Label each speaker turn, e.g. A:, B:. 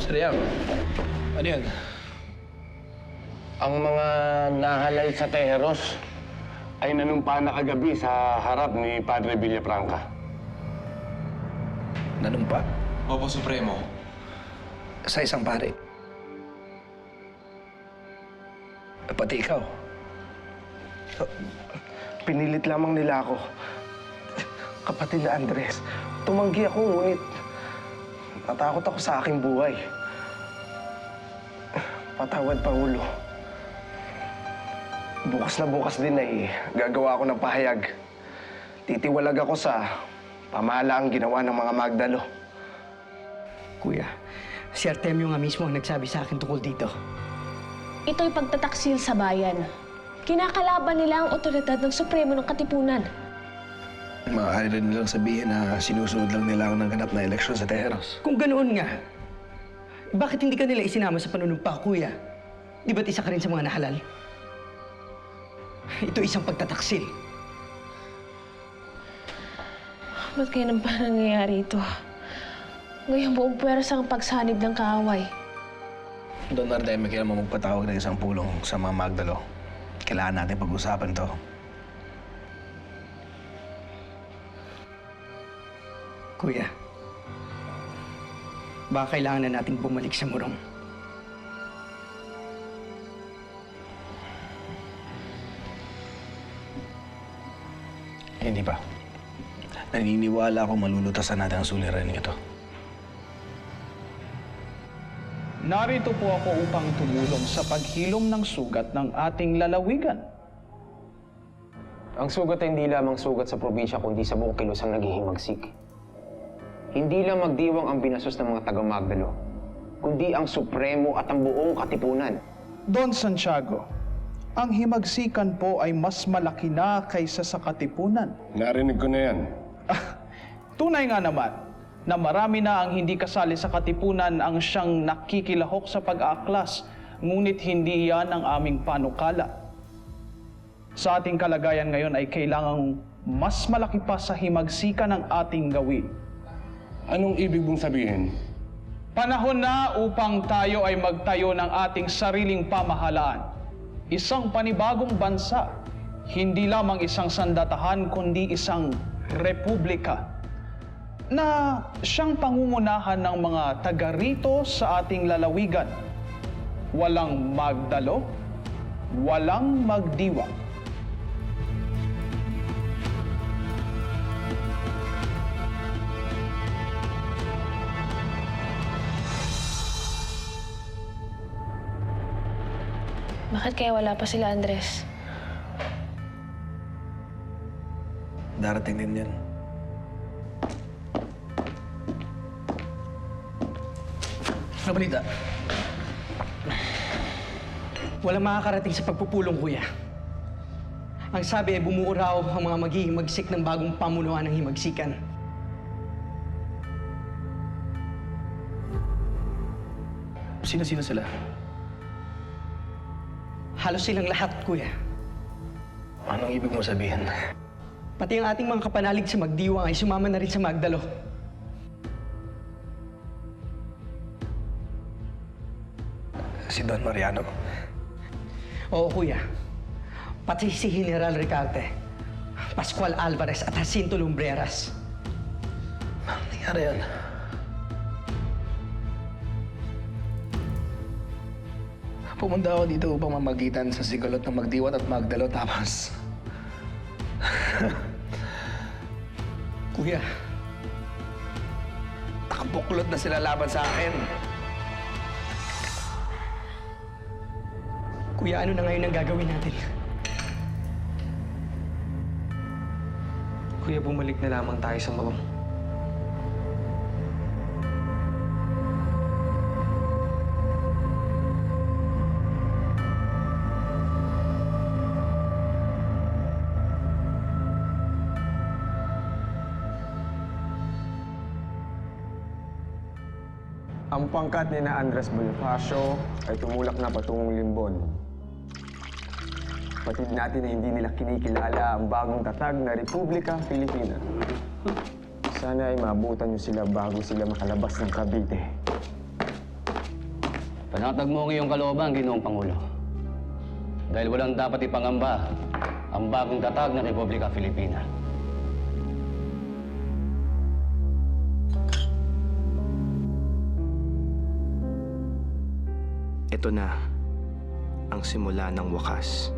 A: Sir Yang, ano yan?
B: Ang mga nahalal sa Tejeros ay nanumpa na kagabi sa harap ni Padre Villafranca.
A: Nanumpa?
C: Opo, Supremo.
A: Sa isang pare. Pati ikaw.
D: Pinilit lamang nila ako. Kapatid na Andres, tumanggi ako ngunit natakot ako sa aking buhay. Patawad, Pangulo. Bukas na bukas din ay gagawa ako ng pahayag. Titiwalag ako sa pamahalaang ginawa ng mga Magdalo.
E: Kuya, si Artemio nga mismo ang nagsabi sa akin tungkol dito.
F: Ito'y pagtataksil sa bayan. Kinakalaban nila ang otoridad ng Supremo ng Katipunan.
A: Maaari rin nilang sabihin na sinusunod lang nila ang naganap na eleksyon sa Tejeros.
E: Kung ganoon nga, bakit hindi ka nila isinama sa panunumpa, Kuya? Di ba't isa ka rin sa mga nahalal? Ito isang pagtataksil.
F: Ba't kaya naman nangyayari ito? Ngayon buong pwersa ang pagsanib ng kaaway.
A: Don Ardeme, kailan mo magpatawag ng isang pulong sa mga Magdalo. Kailangan natin pag-usapan to.
E: Kuya, baka kailangan na nating bumalik sa Morong.
A: Hindi pa. Naniniwala ako malulutasan natin ang suliranin ito.
G: Narito po ako upang tumulong sa paghilom ng sugat ng ating lalawigan.
H: Ang sugat ay hindi lamang sugat sa probinsya kundi sa buong kilos ang naghihimagsik. Hindi lang magdiwang ang binasos ng mga taga-Magdalo, kundi ang Supremo at ang buong Katipunan.
G: Don Santiago, ang himagsikan po ay mas malaki na kaysa sa Katipunan.
B: Narinig ko na yan.
G: Tunay nga naman na marami na ang hindi kasali sa Katipunan ang siyang nakikilahok sa pag-aaklas, ngunit hindi yan ang aming panukala. Sa ating kalagayan ngayon ay kailangang mas malaki pa sa himagsikan ang ating gawin.
B: Anong ibig mong sabihin?
G: Panahon na upang tayo ay magtayo ng ating sariling pamahalaan. Isang panibagong bansa, hindi lamang isang sandatahan kundi isang republika na siyang pangungunahan ng mga taga rito sa ating lalawigan. Walang Magdalo, walang magdiwang.
F: Bakit kaya wala pa sila, Andres?
A: Darating din yan. Ano balita?
E: Walang makakarating sa pagpupulong, Kuya. Ang sabi ay bumuo raw ang mga maghihimagsik ng bagong pamunuan ng himagsikan.
A: Sino-sino sila?
E: Halos silang lahat, Kuya.
A: Anong ibig mo sabihin?
E: Pati ang ating mga kapanalig sa Magdiwang ay sumama na rin sa Magdalo.
A: Si Don Mariano?
E: Oo, Kuya. Pati si General Ricarte, Pascual Alvarez at Jacinto Lumbreras.
A: Anong nangyari yan? Pumunta ako dito upang mamagitan sa sigalot ng Magdiwat at Magdalo, tapos...
E: Kuya,
A: nakabuklod na sila laban sa akin.
E: Kuya, ano na ngayon ang gagawin natin?
H: Kuya, bumalik na lamang tayo sa Morong.
I: Ang pangkat ni na Andres Bonifacio ay tumulak na patungong Limbon. Patid natin na hindi nila kinikilala ang bagong tatag na Republika Pilipina. Sana ay maabutan niyo sila bago sila makalabas ng Cavite.
C: Panatag mo ang iyong kalooban, Ginoong Pangulo. Dahil walang dapat ipangamba ang bagong tatag ng Republika Filipina.
J: Ito na ang simula ng wakas.